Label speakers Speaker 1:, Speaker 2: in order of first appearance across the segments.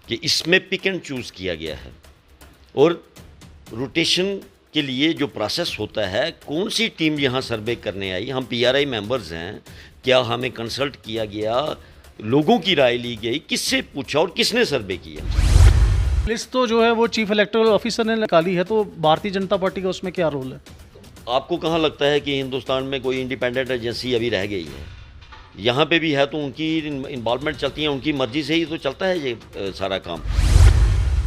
Speaker 1: कि इसमें pick and choose किया गया है और रोटेशन के लिए जो प्रोसेस होता है, कौन सी टीम यहाँ सर्वे करने आई, हम पीआरआई मेंबर्स हैं, क्या हमें कंसल्ट किया गया, लोगों की राय ली गई, किससे पूछा और किसने सर्वे किया।
Speaker 2: लिस्ट तो जो है वो चीफ इलेक्टोरल ऑफिसर ने निकाली है, तो भारतीय जनता पार्टी का उसमें क्या रोल है?
Speaker 1: आपको कहाँ लगता है कि हिंदुस्तान में कोई इंडिपेंडेंट एजेंसी अभी रह गई है? यहाँ पे भी है तो उनकी इन्वॉल्वमेंट चलती है, उनकी मर्जी से ही तो चलता है ये सारा काम।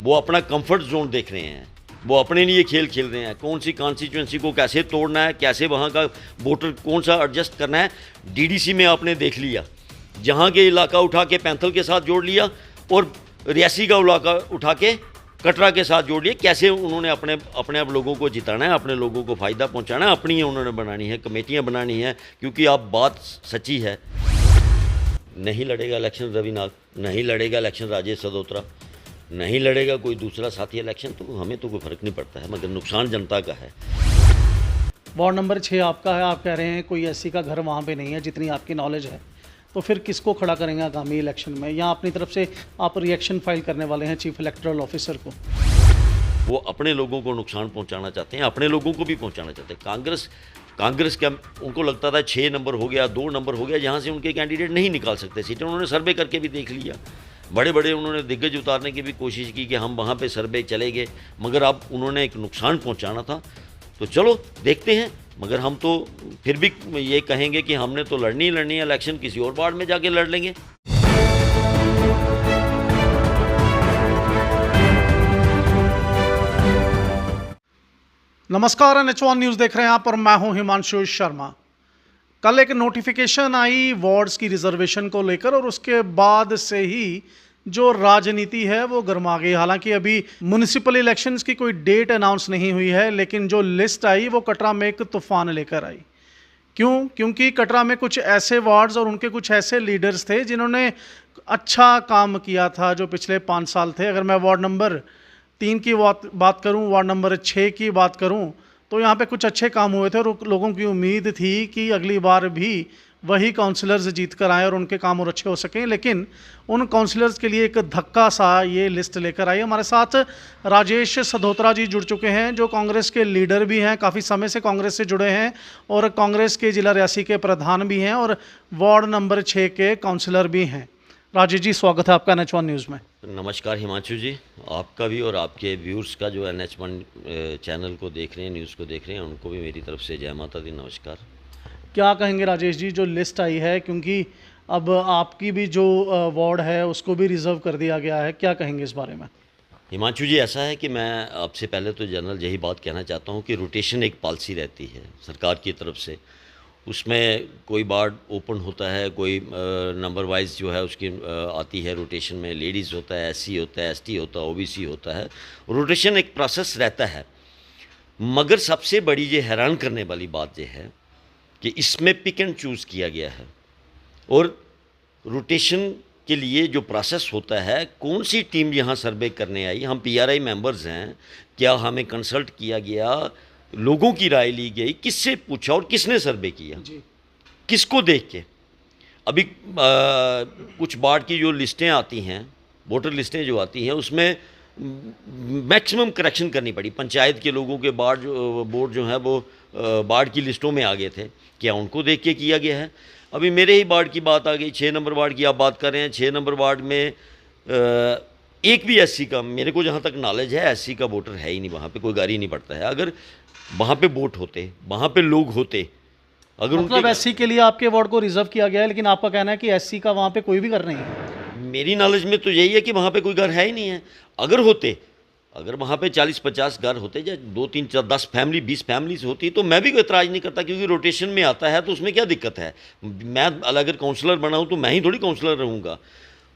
Speaker 1: वो अपना कंफर्ट जोन देख रहे हैं, वो अपने लिए खेल खेल रहे हैं, कौन सी कॉन्स्टिट्यूंसी को कैसे तोड़ना है, कैसे वहाँ का वोटर कौन सा एडजस्ट करना है। डीडीसी में आपने देख लिया, जहाँ के इलाका उठा के पैंथल के साथ जोड़ लिया और रियासी का इलाका उठा के कटरा के साथ जोड़ लिया। कैसे उन्होंने अपने आप लोगों को जिताना है, अपने लोगों को फ़ायदा पहुंचाना है, अपनी उन्होंने बनानी है, कमेटियां बनानी है। क्योंकि आप बात सच्ची है, नहीं लड़ेगा इलेक्शन रविनाथ, नहीं लड़ेगा इलेक्शन राजेश सदोत्रा, नहीं लड़ेगा कोई दूसरा साथी इलेक्शन, तो हमें तो कोई फ़र्क नहीं पड़ता है, मगर नुकसान जनता का है।
Speaker 2: वार्ड नंबर 6 आपका है, आप कह रहे हैं कोई एससी का घर वहाँ पे नहीं है जितनी आपकी नॉलेज है, तो फिर किसको खड़ा करेंगे आगामी इलेक्शन में? या अपनी तरफ से आप रिएक्शन फाइल करने वाले हैं चीफ इलेक्टोरल ऑफिसर को?
Speaker 1: वो अपने लोगों को नुकसान पहुंचाना चाहते हैं, अपने लोगों को भी पहुंचाना चाहते हैं। कांग्रेस क्या, उनको लगता था 6 नंबर हो गया, 2 नंबर हो गया, जहाँ से उनके कैंडिडेट नहीं निकाल सकते सीटें। उन्होंने सर्वे करके भी देख लिया, बड़े बड़े उन्होंने दिग्गज उतारने की भी कोशिश की कि हम वहाँ पे सर्वे चलेंगे, मगर अब उन्होंने एक नुकसान पहुँचाना था। तो चलो देखते हैं, मगर हम तो फिर भी ये कहेंगे कि हमने तो लड़नी ही लड़नी है इलेक्शन, किसी और वार्ड में जाके लड़ लेंगे।
Speaker 2: नमस्कार, NH1 न्यूज़ देख रहे हैं आप और मैं हूं हिमांशु शर्मा। कल एक नोटिफिकेशन आई वार्ड्स की रिजर्वेशन को लेकर और उसके बाद से ही जो राजनीति है वो गर्मा गई। हालांकि अभी म्युनिसिपल इलेक्शंस की कोई डेट अनाउंस नहीं हुई है, लेकिन जो लिस्ट आई वो कटरा में एक तूफान लेकर आई। क्यों? क्योंकि कटरा में कुछ ऐसे वार्ड्स और उनके कुछ ऐसे लीडर्स थे जिन्होंने अच्छा काम किया था जो पिछले 5 साल थे। अगर मैं वार्ड नंबर 3 की बात करूं, वार्ड नंबर 6 की बात करूं, तो यहाँ पे कुछ अच्छे काम हुए थे और लोगों की उम्मीद थी कि अगली बार भी वही काउंसलर्स जीत कर आए और उनके काम और अच्छे हो सकें। लेकिन उन काउंसलर्स के लिए एक धक्का सा ये लिस्ट लेकर आई। हमारे साथ राजेश सदोत्रा जी जुड़ चुके हैं, जो कांग्रेस के लीडर भी हैं, काफ़ी समय से कांग्रेस से जुड़े हैं और कांग्रेस के जिला रियासी के प्रधान भी हैं और वार्ड नंबर 6 के काउंसलर भी हैं। राजेश जी, स्वागत है आपका NH1 न्यूज़ में।
Speaker 1: नमस्कार हिमांशु जी, आपका भी और आपके व्यूअर्स का जो NH1 चैनल को देख रहे हैं, न्यूज़ को देख रहे हैं, उनको भी मेरी तरफ से जय माता दी, नमस्कार।
Speaker 2: क्या कहेंगे राजेश जी, जो लिस्ट आई है, क्योंकि अब आपकी भी जो वार्ड है उसको भी रिजर्व कर दिया गया है, क्या कहेंगे इस बारे में?
Speaker 1: हिमांशु जी, ऐसा है कि मैं आपसे पहले तो जनरल यही बात कहना चाहता हूँ कि रोटेशन एक पॉलिसी रहती है सरकार की तरफ से। उसमें कोई वार्ड ओपन होता है, कोई नंबर वाइज जो है उसकी आती है रोटेशन में, लेडीज़ होता है, SC होता है, ST होता है, OBC होता है, रोटेशन एक प्रोसेस रहता है। मगर सबसे बड़ी ये हैरान करने वाली बात यह है कि इसमें पिक एंड चूज़ किया गया है और रोटेशन के लिए जो प्रोसेस होता है, कौन सी टीम यहाँ सर्वे करने आई, हम पीआरआई मेंबर्स हैं, क्या हमें कंसल्ट किया गया, लोगों की राय ली गई, किससे पूछा और किसने सर्वे किया
Speaker 2: जी।
Speaker 1: किसको देख के। अभी कुछ वार्ड की जो लिस्टें आती हैं, वोटर लिस्टें जो आती हैं, उसमें मैक्सिमम करेक्शन करनी पड़ी। पंचायत के लोगों के बोर्ड जो है वो वार्ड की लिस्टों में आ गए थे, क्या उनको देख के किया गया है? अभी मेरे ही वार्ड की बात आ गई, 6 नंबर वार्ड की आप बात कर रहे हैं। 6 नंबर वार्ड में एक भी SC का, मेरे को जहाँ तक नॉलेज है, SC का वोटर है ही नहीं, वहाँ पे कोई गाड़ी नहीं पड़ता है। अगर वहाँ पे वोट होते, वहाँ पे लोग होते, अगर
Speaker 2: मतलब SC के लिए आपके वार्ड को रिजर्व किया गया है, लेकिन आपका कहना है कि SC का वहाँ पे कोई भी घर नहीं है?
Speaker 1: मेरी नॉलेज में तो यही है कि वहाँ पे कोई घर है ही नहीं है। अगर होते, अगर वहाँ पे 40-50 घर होते या 2-3-4-10 फैमिली 20 फैमिलीज होती, तो मैं भी कोई एतराज़ नहीं करता, क्योंकि रोटेशन में आता है तो उसमें क्या दिक्कत है। मैं अगर काउंसलर बना हूँ तो मैं ही थोड़ी काउंसलर रहूँगा,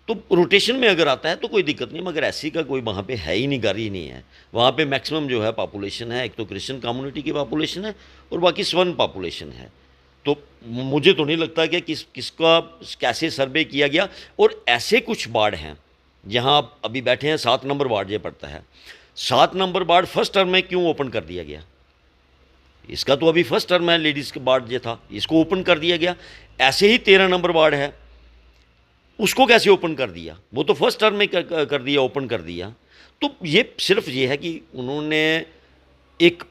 Speaker 1: तो रोटेशन में अगर आता है तो कोई दिक्कत नहीं। मगर SC का कोई वहाँ पे है ही नहीं, घर ही नहीं है। वहाँ पे मैक्सिमम जो है पॉपुलेशन है, एक तो क्रिश्चियन कम्युनिटी की पॉपुलेशन है और बाकी स्वर्ण पॉपुलेशन है। तो मुझे तो नहीं लगता कि किसका कैसे सर्वे किया गया। और ऐसे कुछ वार्ड हैं जहाँ आप अभी बैठे हैं, 7 नंबर वार्ड ये पड़ता है, 7 नंबर वार्ड फर्स्ट टर्म में क्यों ओपन कर दिया गया? इसका तो अभी फर्स्ट टर्म है, लेडीज़ के वार्ड ये था, इसको ओपन कर दिया गया। ऐसे ही 13 नंबर वार्ड है, उसको कैसे ओपन कर दिया? वो तो फर्स्ट टर्म में कर दिया, ओपन कर दिया। तो ये सिर्फ ये है कि उन्होंने एक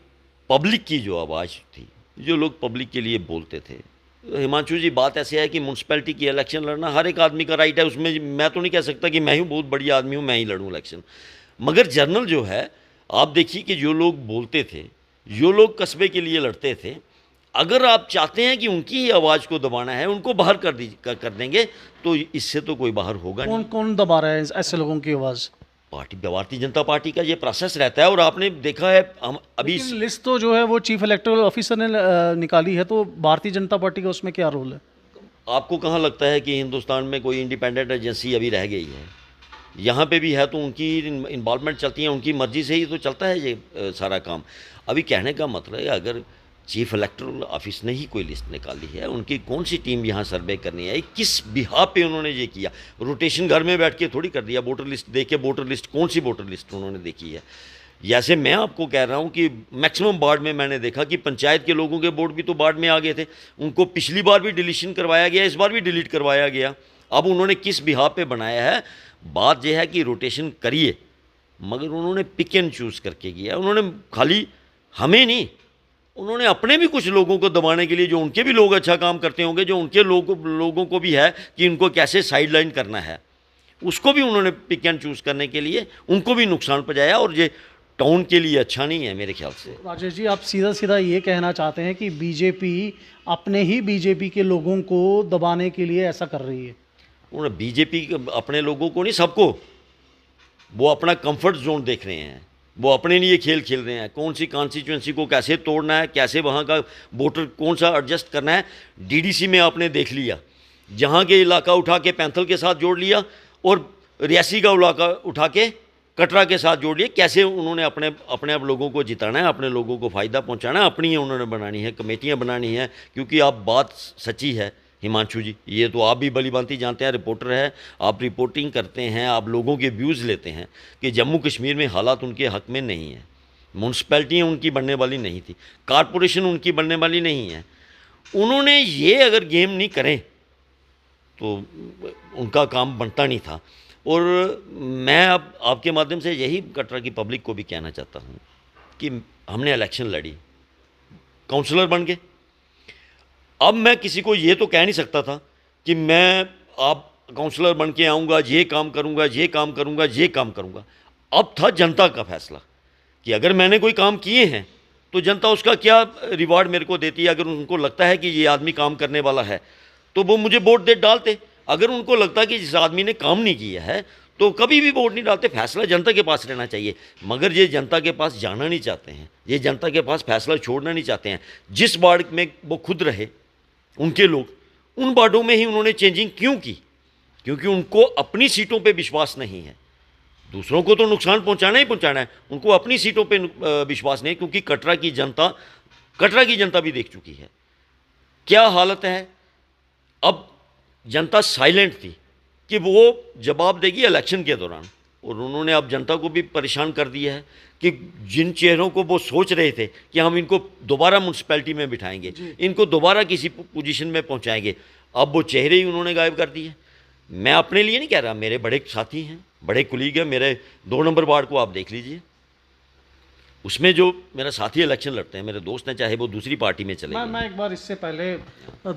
Speaker 1: पब्लिक की जो आवाज़ थी, जो लोग पब्लिक के लिए बोलते थे। हिमांशु जी, बात ऐसे है कि म्यूनसिपैलिटी की इलेक्शन लड़ना हर एक आदमी का राइट है, उसमें मैं तो नहीं कह सकता कि मैं ही बहुत बढ़िया आदमी हूँ, मैं ही लड़ूँ इलेक्शन। मगर जनरल जो है, आप देखिए कि जो लोग बोलते थे, जो लोग कस्बे के लिए लड़ते थे, अगर आप चाहते हैं कि उनकी ही आवाज़ को दबाना है, उनको बाहर कर देंगे, तो इससे तो कोई बाहर होगा
Speaker 2: कौन
Speaker 1: नहीं।
Speaker 2: कौन दबा रहा है ऐसे लोगों की आवाज़?
Speaker 1: पार्टी, भारतीय जनता पार्टी का ये प्रोसेस रहता है। और आपने देखा है, हम अभी
Speaker 2: लेकिन लिस्ट तो जो है वो चीफ इलेक्टोरल ऑफिसर ने निकाली है, तो भारतीय जनता पार्टी का उसमें क्या रोल है?
Speaker 1: आपको कहाँ लगता है कि हिंदुस्तान में कोई इंडिपेंडेंट एजेंसी अभी रह गई है? यहाँ पे भी है तो उनकी इन्वॉल्वमेंट चलती है, उनकी मर्जी से ही तो चलता है ये सारा काम। अभी कहने का मतलब है, अगर चीफ इलेक्टोरल ऑफिस ने ही कोई लिस्ट निकाली है, उनकी कौन सी टीम यहाँ सर्वे करनी है, किस बिहाफ पे उन्होंने ये किया? रोटेशन घर में बैठ के थोड़ी कर दिया, वोटर लिस्ट देख के। वोटर लिस्ट कौन सी वोटर लिस्ट उन्होंने देखी है? जैसे मैं आपको कह रहा हूँ कि मैक्सिमम वार्ड में मैंने देखा कि पंचायत के लोगों के वोट भी तो वार्ड में आ गए थे, उनको पिछली बार भी डिलीशन करवाया गया, इस बार भी डिलीट करवाया गया। अब उन्होंने किस बिहाफ पे बनाया है? बात यह है कि रोटेशन करिए, मगर उन्होंने पिक एंड चूज़ करके किया। उन्होंने खाली हमें नहीं, उन्होंने अपने भी कुछ लोगों को दबाने के लिए, जो उनके भी लोग अच्छा काम करते होंगे, जो उनके लोगों को भी है कि इनको कैसे साइडलाइन करना है, उसको भी उन्होंने पिक एंड चूज़ करने के लिए उनको भी नुकसान पहुंचाया। और ये टाउन के लिए अच्छा नहीं है मेरे ख्याल से।
Speaker 2: राजेश जी, आप सीधा सीधा ये कहना चाहते हैं कि बीजेपी अपने ही बीजेपी के लोगों को दबाने के लिए ऐसा कर रही है?
Speaker 1: उन्होंने बीजेपी अपने लोगों को नहीं, सबको, वो अपना कंफर्ट जोन देख रहे हैं, वो अपने लिए खेल खेल रहे हैं। कौन सी कॉन्स्टिट्यूंसी को कैसे तोड़ना है, कैसे वहाँ का वोटर कौन सा एडजस्ट करना है। डीडीसी में आपने देख लिया, जहाँ के इलाका उठा के पैंथल के साथ जोड़ लिया, और रियासी का इलाका उठा के कटरा के साथ जोड़ लिया। कैसे उन्होंने अपने आप लोगों को जिताना है, अपने लोगों को फ़ायदा पहुँचाना है, अपनी उन्होंने बनानी है, कमेटियाँ बनानी है। क्योंकि आप बात सच्ची है हिमांशु जी, ये तो आप भी भली भांति जानते हैं, रिपोर्टर है, आप रिपोर्टिंग करते हैं, आप लोगों के व्यूज़ लेते हैं कि जम्मू कश्मीर में हालात उनके हक़ में नहीं है। म्यूनसिपैलिटियाँ उनकी बनने वाली नहीं थी, कारपोरेशन उनकी बनने वाली नहीं है। उन्होंने ये अगर गेम नहीं करें तो उनका काम बनता नहीं था। और मैं अब आपके माध्यम से यही कटरा की पब्लिक को भी कहना चाहता हूँ कि हमने इलेक्शन लड़ी, काउंसलर बन गए। अब मैं किसी को ये तो कह नहीं सकता था कि मैं आप काउंसलर बन के आऊँगा, ये काम करूँगा, ये काम करूँगा, ये काम करूँगा। अब था जनता का फैसला कि अगर मैंने कोई काम किए हैं तो जनता उसका क्या रिवार्ड मेरे को देती है। अगर उनको लगता है कि ये आदमी काम करने वाला है तो वो मुझे वोट दे डालते। अगर उनको लगता है कि जिस आदमी ने काम नहीं किया है तो कभी भी वोट नहीं डालते। फैसला जनता के पास रहना चाहिए, मगर ये जनता के पास जाना नहीं चाहते हैं, ये जनता के पास फैसला छोड़ना नहीं चाहते हैं। जिस वार्ड में वो खुद रहे, उनके लोग, उन वार्डों में ही उन्होंने चेंजिंग क्यों की? क्योंकि उनको अपनी सीटों पे विश्वास नहीं है। दूसरों को तो नुकसान पहुंचाना ही पहुंचाना है, उनको अपनी सीटों पे विश्वास नहीं। क्योंकि कटरा की जनता भी देख चुकी है क्या हालत है। अब जनता साइलेंट थी कि वो जवाब देगी इलेक्शन के दौरान, और उन्होंने अब जनता को भी परेशान कर दिया है कि जिन चेहरों को वो सोच रहे थे कि हम इनको दोबारा म्यूनसिपैलिटी में बिठाएंगे, इनको दोबारा किसी पोजीशन में पहुंचाएंगे, अब वो चेहरे ही उन्होंने गायब कर दिए। मैं अपने लिए नहीं कह रहा, मेरे बड़े साथी हैं, बड़े कुलीग हैं। मेरे 2 नंबर वार्ड को आप देख लीजिए, उसमें जो मेरा साथी इलेक्शन लड़ते हैं, मेरे दोस्त हैं, चाहे वो दूसरी पार्टी में चले गए।
Speaker 2: मैं एक बार इससे पहले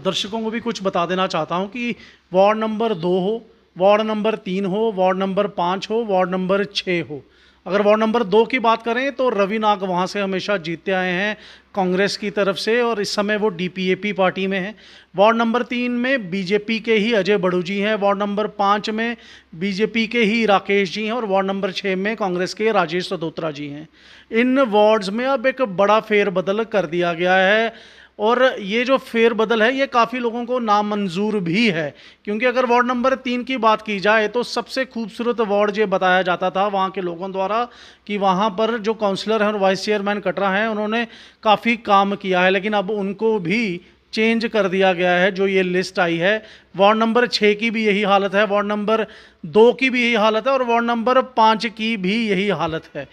Speaker 2: दर्शकों को भी कुछ बता देना चाहता हूं कि वार्ड नंबर 2 हो, वार्ड नंबर 3 हो, वार्ड नंबर 5 हो, वार्ड नंबर 6 हो, अगर वार्ड नंबर 2 की बात करें तो रवि नाग वहाँ से हमेशा जीतते आए हैं कांग्रेस की तरफ से, और इस समय वो डीपीएपी पार्टी में है। वार्ड नंबर 3 में बीजेपी के ही अजय बड़ू जी हैं, वार्ड नंबर 5 में बीजेपी के ही राकेश जी हैं, और वार्ड नंबर 6 में कांग्रेस के राजेश सदोत्रा जी हैं। इन वार्ड्स में अब एक बड़ा फेरबदल कर दिया गया है, और ये जो फेरबदल है ये काफ़ी लोगों को नामंजूर भी है। क्योंकि अगर वार्ड नंबर 3 की बात की जाए तो सबसे खूबसूरत वार्ड ये बताया जाता था वहाँ के लोगों द्वारा कि वहाँ पर जो काउंसलर हैं और वाइस चेयरमैन कटरा हैं, उन्होंने काफ़ी काम किया है। लेकिन अब उनको भी चेंज कर दिया गया है। जो ये लिस्ट आई है, वार्ड नंबर 6 की भी यही हालत है, वार्ड नंबर 2 की भी यही हालत है, और वार्ड नंबर 5 की भी यही हालत है।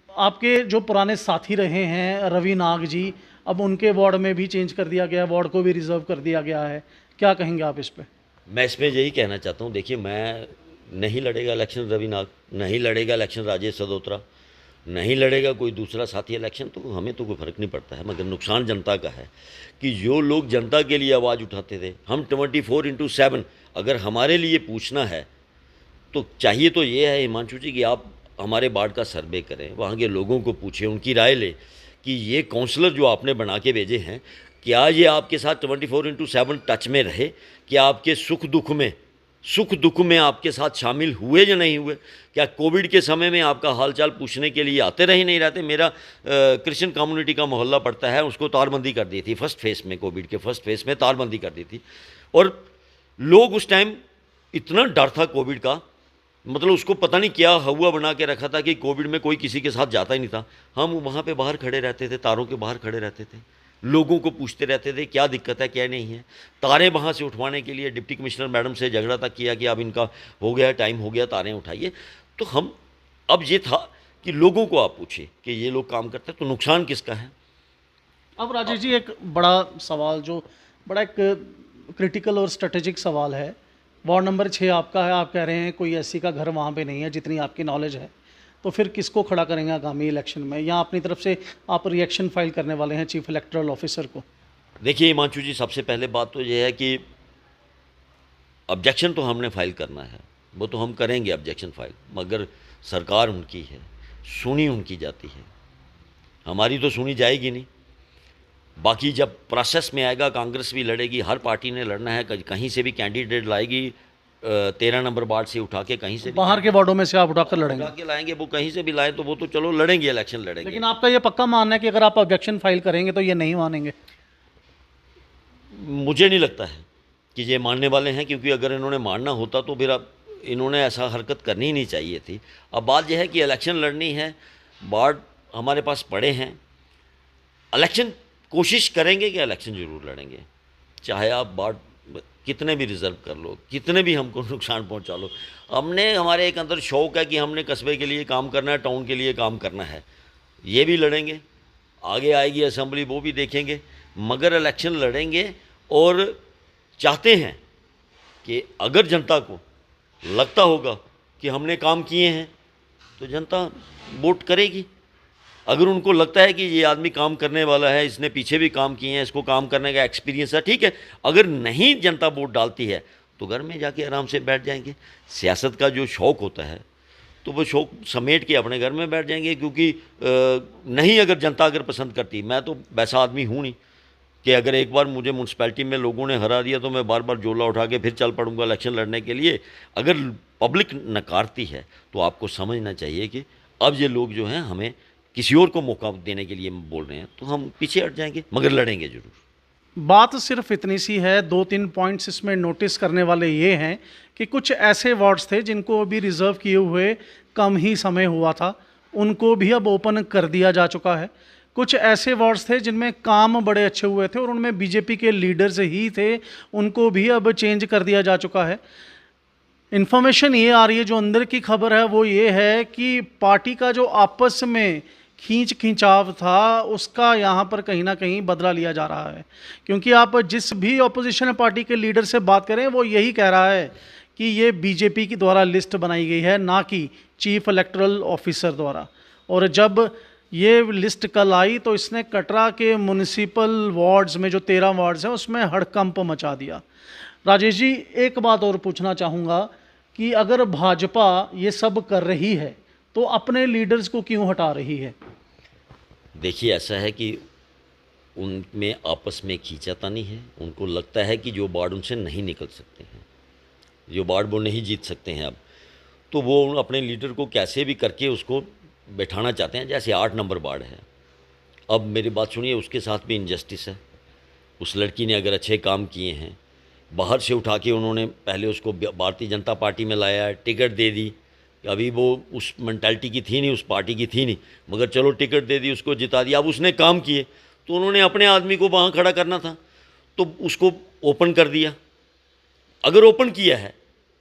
Speaker 2: आपके जो पुराने साथी रहे हैं रवि नाग जी, अब उनके वार्ड में भी चेंज कर दिया गया है, वार्ड को भी रिजर्व कर दिया गया है, क्या कहेंगे आप इस पे?
Speaker 1: मैं इसमें यही कहना चाहता हूँ, देखिए मैं नहीं लड़ेगा इलेक्शन रवि नाग, नहीं लड़ेगा इलेक्शन राजेश सदोत्रा, नहीं लड़ेगा कोई दूसरा साथी इलेक्शन, तो हमें तो कोई फ़र्क नहीं पड़ता है। मगर नुकसान जनता का है कि जो लोग जनता के लिए आवाज़ उठाते थे, हम 24/7 अगर हमारे लिए पूछना है तो चाहिए तो ये है हिमांशु जी कि आप हमारे वार्ड का सर्वे करें, वहाँ के लोगों को पूछें, उनकी राय लें कि ये काउंसलर जो आपने बना के भेजे हैं, क्या ये आपके साथ 24/7 टच में रहे, क्या आपके सुख दुख में आपके साथ शामिल हुए या नहीं हुए, क्या कोविड के समय में आपका हालचाल पूछने के लिए आते रहे नहीं रहते। मेरा क्रिश्चियन कम्युनिटी का मोहल्ला पड़ता है, उसको तारबंदी कर दी थी फर्स्ट फेज़ में, कोविड के फर्स्ट फेज़ में तारबंदी कर दी थी, और लोग उस टाइम इतना डर था कोविड का, मतलब उसको पता नहीं क्या हवा बना के रखा था कि कोविड में कोई किसी के साथ जाता ही नहीं था। हम वहाँ पे बाहर खड़े रहते थे, तारों के बाहर खड़े रहते थे, लोगों को पूछते रहते थे क्या दिक्कत है क्या नहीं है। तारें वहाँ से उठवाने के लिए डिप्टी कमिश्नर मैडम से झगड़ा तक किया कि अब इनका हो गया, टाइम हो गया, तारें उठाइए। तो हम अब ये था कि लोगों को आप पूछिए कि ये लोग काम करते हैं तो नुकसान किसका है।
Speaker 2: अब राजेश जी एक बड़ा सवाल, जो बड़ा एक क्रिटिकल और स्ट्रेटेजिक सवाल है, वार्ड नंबर 6 आपका है, आप कह रहे हैं कोई एससी का घर वहाँ पे नहीं है जितनी आपकी नॉलेज है, तो फिर किसको खड़ा करेंगे आगामी इलेक्शन में, या अपनी तरफ से आप रिएक्शन फाइल करने वाले हैं चीफ इलेक्टोरल ऑफिसर को?
Speaker 1: देखिए हिमांशु जी, सबसे पहले बात तो ये है कि ऑब्जेक्शन तो हमने फाइल करना है, वो तो हम करेंगे ऑब्जेक्शन फाइल, मगर सरकार उनकी है, सुनी उनकी जाती है, हमारी तो सुनी जाएगी नहीं। बाकी जब प्रोसेस में आएगा, कांग्रेस भी लड़ेगी, हर पार्टी ने लड़ना है, कहीं से भी कैंडिडेट लाएगी, 13 नंबर वार्ड से उठा के, कहीं से
Speaker 2: बाहर के वार्डों में से आप उठाकर लड़ेंगे?
Speaker 1: उठा के लाएंगे, वो कहीं से भी लाए तो वो तो चलो लड़ेंगे, इलेक्शन लड़ेंगे।
Speaker 2: लेकिन आपका ये पक्का मानना है कि अगर आप ऑब्जेक्शन फाइल करेंगे तो ये नहीं मानेंगे?
Speaker 1: मुझे नहीं लगता है कि ये मानने वाले हैं, क्योंकि अगर इन्होंने मानना होता तो फिर अब इन्होंने ऐसा हरकत करनी ही नहीं चाहिए थी। अब बात यह है कि इलेक्शन लड़नी है, वार्ड हमारे पास पड़े हैं, इलेक्शन कोशिश करेंगे कि इलेक्शन ज़रूर लड़ेंगे, चाहे आप वार्ड कितने भी रिज़र्व कर लो, कितने भी हमको नुकसान पहुंचा लो। हमने, हमारे एक अंदर शौक़ है कि हमने कस्बे के लिए काम करना है, टाउन के लिए काम करना है, ये भी लड़ेंगे, आगे आएगी असेंबली वो भी देखेंगे, मगर इलेक्शन लड़ेंगे। और चाहते हैं कि अगर जनता को लगता होगा कि हमने काम किए हैं तो जनता वोट करेगी। अगर उनको लगता है कि ये आदमी काम करने वाला है, इसने पीछे भी काम किए हैं, इसको काम करने का एक्सपीरियंस है, ठीक है। अगर नहीं जनता वोट डालती है तो घर में जाके आराम से बैठ जाएंगे। सियासत का जो शौक़ होता है तो वो शौक़ समेट के अपने घर में बैठ जाएंगे, क्योंकि नहीं, अगर जनता अगर पसंद करती, मैं तो वैसा आदमी हूँ नहीं कि अगर एक बार मुझे म्यूनसिपैलिटी में लोगों ने हरा दिया तो मैं बार बार जोला उठा के फिर चल पड़ूंगा इलेक्शन लड़ने के लिए। अगर पब्लिक नकारती है तो आपको समझना चाहिए कि अब ये लोग जो हैं हमें किसी और को मौका देने के लिए बोल रहे हैं, तो हम पीछे हट जाएंगे, मगर लड़ेंगे ज़रूर।
Speaker 2: बात सिर्फ इतनी सी है, 2-3 पॉइंट्स इसमें नोटिस करने वाले ये हैं कि कुछ ऐसे वार्ड्स थे जिनको अभी रिज़र्व किए हुए कम ही समय हुआ था, उनको भी अब ओपन कर दिया जा चुका है। कुछ ऐसे वार्ड्स थे जिनमें काम बड़े अच्छे हुए थे और उनमें बीजेपी के लीडर्स ही थे, उनको भी अब चेंज कर दिया जा चुका है। इन्फॉर्मेशन ये आ रही है, जो अंदर की खबर है वो ये है कि पार्टी का जो आपस में खींचाव था उसका यहाँ पर कहीं ना कहीं बदला लिया जा रहा है, क्योंकि आप जिस भी ऑपोजिशन पार्टी के लीडर से बात करें वो यही कह रहा है कि ये बीजेपी की द्वारा लिस्ट बनाई गई है, ना कि चीफ इलेक्टोरल ऑफिसर द्वारा। और जब ये लिस्ट कल आई तो इसने कटरा के म्युनिसिपल वार्ड्स में जो 13 वार्ड्स हैं उसमें हड़कंप मचा दिया। राजेश जी, एक बात और पूछना चाहूँगा कि अगर भाजपा ये सब कर रही है तो अपने लीडर्स को क्यों हटा रही है?
Speaker 1: देखिए, ऐसा है कि उनमें आपस में खींचातानी है, उनको लगता है कि जो वार्ड उनसे नहीं निकल सकते हैं, जो वार्ड वो नहीं जीत सकते हैं अब, तो वो अपने लीडर को कैसे भी करके उसको बैठाना चाहते हैं। जैसे 8 नंबर वार्ड है, अब मेरी बात सुनिए, उसके साथ भी इनजस्टिस है। उस लड़की ने अगर अच्छे काम किए हैं, बाहर से उठा के उन्होंने पहले उसको भारतीय जनता पार्टी में लाया, टिकट दे दी, अभी वो उस मेंटालिटी की थी नहीं, उस पार्टी की थी नहीं, मगर चलो टिकट दे दी, उसको जिता दिया। अब उसने काम किए तो उन्होंने अपने आदमी को वहाँ खड़ा करना था तो उसको ओपन कर दिया। अगर ओपन किया है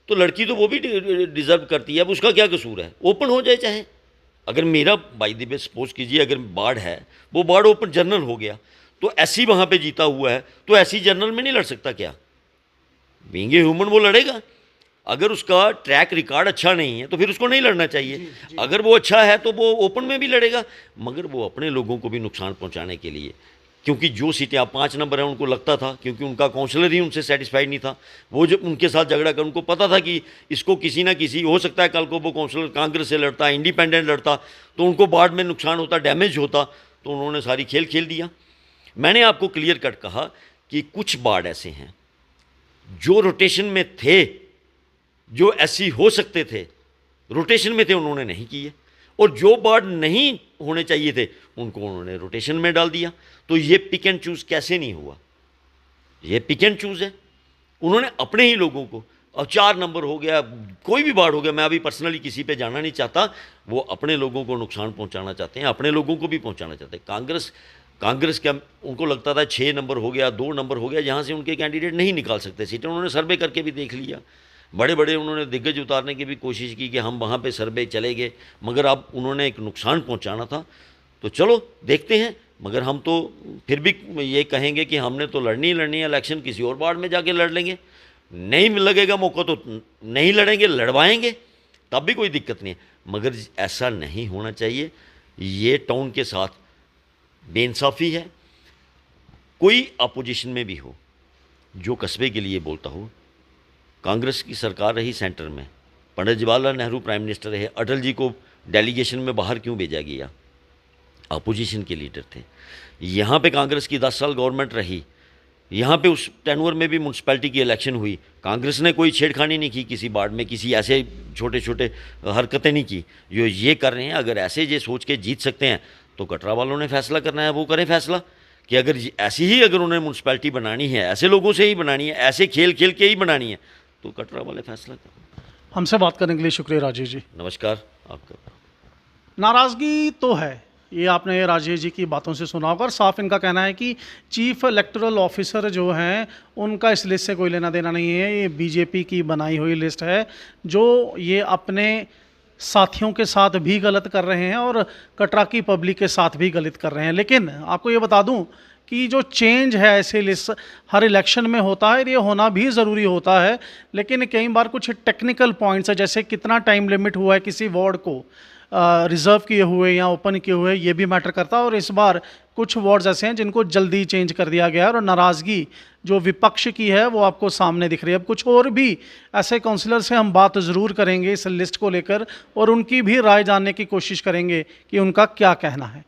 Speaker 1: तो लड़की तो वो भी डिज़र्व करती है, अब उसका क्या कसूर है, ओपन हो जाए चाहे। अगर मेरा बाई द वे सपोज कीजिए अगर वार्ड है, वो वार्ड ओपन जनरल हो गया तो ऐसी वहाँ पे जीता हुआ है तो ऐसी जनरल में नहीं लड़ सकता क्या? बीइंग ए ह्यूमन वो लड़ेगा। अगर उसका ट्रैक रिकॉर्ड अच्छा नहीं है तो फिर उसको नहीं लड़ना चाहिए। अगर वो अच्छा है तो वो ओपन में भी लड़ेगा, मगर वो अपने लोगों को भी नुकसान पहुंचाने के लिए, क्योंकि जो सीटें आप 5 नंबर हैं उनको लगता था, क्योंकि उनका काउंसलर ही उनसे सेटिस्फाइड नहीं था, वो जब उनके साथ झगड़ा कर, उनको पता था कि इसको किसी ना किसी, हो सकता है कल को वो काउंसलर कांग्रेस से लड़ता, इंडिपेंडेंट लड़ता, तो उनको बाद में नुकसान होता, डैमेज होता, तो उन्होंने सारी खेल खेल दिया। मैंने आपको क्लियर कट कहा कि कुछ वार्ड ऐसे हैं जो रोटेशन में थे, जो ऐसी हो सकते थे, रोटेशन में थे, उन्होंने नहीं किए, और जो वार्ड नहीं होने चाहिए थे उनको उन्होंने रोटेशन में डाल दिया। तो ये पिक एंड चूज़ कैसे नहीं हुआ? ये पिक एंड चूज़ है। उन्होंने अपने ही लोगों को, और 4 नंबर हो गया, कोई भी वार्ड हो गया, मैं अभी पर्सनली किसी पे जाना नहीं चाहता, वो अपने लोगों को नुकसान पहुंचाना चाहते हैं, अपने लोगों को भी पहुंचाना चाहते हैं। कांग्रेस क्या, उनको लगता था 6 नंबर हो गया, 2 नंबर हो गया, जहाँ से उनके कैंडिडेट नहीं निकाल सकते सीटें, उन्होंने सर्वे करके भी देख लिया, बड़े बड़े उन्होंने दिग्गज उतारने की भी कोशिश की कि हम वहाँ पे सर्वे चले गए, मगर अब उन्होंने एक नुकसान पहुँचाना था। तो चलो देखते हैं, मगर हम तो फिर भी ये कहेंगे कि हमने तो लड़नी ही लड़नी है इलेक्शन, किसी और वार्ड में जाके लड़ लेंगे, नहीं लगेगा मौका तो नहीं लड़ेंगे, लड़वाएंगे, तब भी कोई दिक्कत नहीं है, मगर ऐसा नहीं होना चाहिए। ये टाउन के साथ बेइंसाफ़ी है। कोई अपोजिशन में भी हो, जो कस्बे के लिए बोलता हो, कांग्रेस की सरकार रही सेंटर में, पंडित जवाहरलाल नेहरू प्राइम मिनिस्टर रहे, अटल जी को डेलीगेशन में बाहर क्यों भेजा गया? अपोजिशन के लीडर थे। यहाँ पे कांग्रेस की 10 साल गवर्नमेंट रही, यहाँ पे उस टेनवर में भी म्यूनसिपैलिटी की इलेक्शन हुई, कांग्रेस ने कोई छेड़खानी नहीं की किसी वार्ड में, किसी ऐसे छोटे छोटे हरकतें नहीं की जो ये कर रहे हैं। अगर ऐसे ये सोच के जीत सकते हैं तो कटरा वालों ने फैसला करना है, वो करें फैसला कि अगर ऐसी ही अगर उन्हें म्यूनसिपैलिटी बनानी है, ऐसे लोगों से ही बनानी है, ऐसे खेल खेल के ही बनानी है, तो कटरा वाले फैसला करें।
Speaker 2: हमसे बात करने के लिए शुक्रिया राजेश जी।
Speaker 1: नमस्कार आपका।
Speaker 2: नाराज़गी तो है, ये आपने राजेश जी की बातों से सुना होगा, और साफ इनका कहना है कि चीफ इलेक्टोरल ऑफिसर जो हैं उनका इस लिस्ट से कोई लेना देना नहीं है, ये बीजेपी की बनाई हुई लिस्ट है, जो ये अपने साथियों के साथ भी गलत कर रहे हैं और कटरा की पब्लिक के साथ भी गलत कर रहे हैं। लेकिन आपको ये बता दूं कि जो चेंज है ऐसे लिस्ट हर इलेक्शन में होता है, ये होना भी ज़रूरी होता है, लेकिन कई बार कुछ टेक्निकल पॉइंट्स है, जैसे कितना टाइम लिमिट हुआ है किसी वार्ड को रिज़र्व किए हुए या ओपन किए हुए, ये भी मैटर करता है। और इस बार कुछ वार्ड्स ऐसे हैं जिनको जल्दी चेंज कर दिया गया है, और नाराज़गी जो विपक्ष की है वो आपको सामने दिख रही है। अब कुछ और भी ऐसे काउंसलर से हम बात ज़रूर करेंगे इस लिस्ट को लेकर, और उनकी भी राय जानने की कोशिश करेंगे कि उनका क्या कहना है।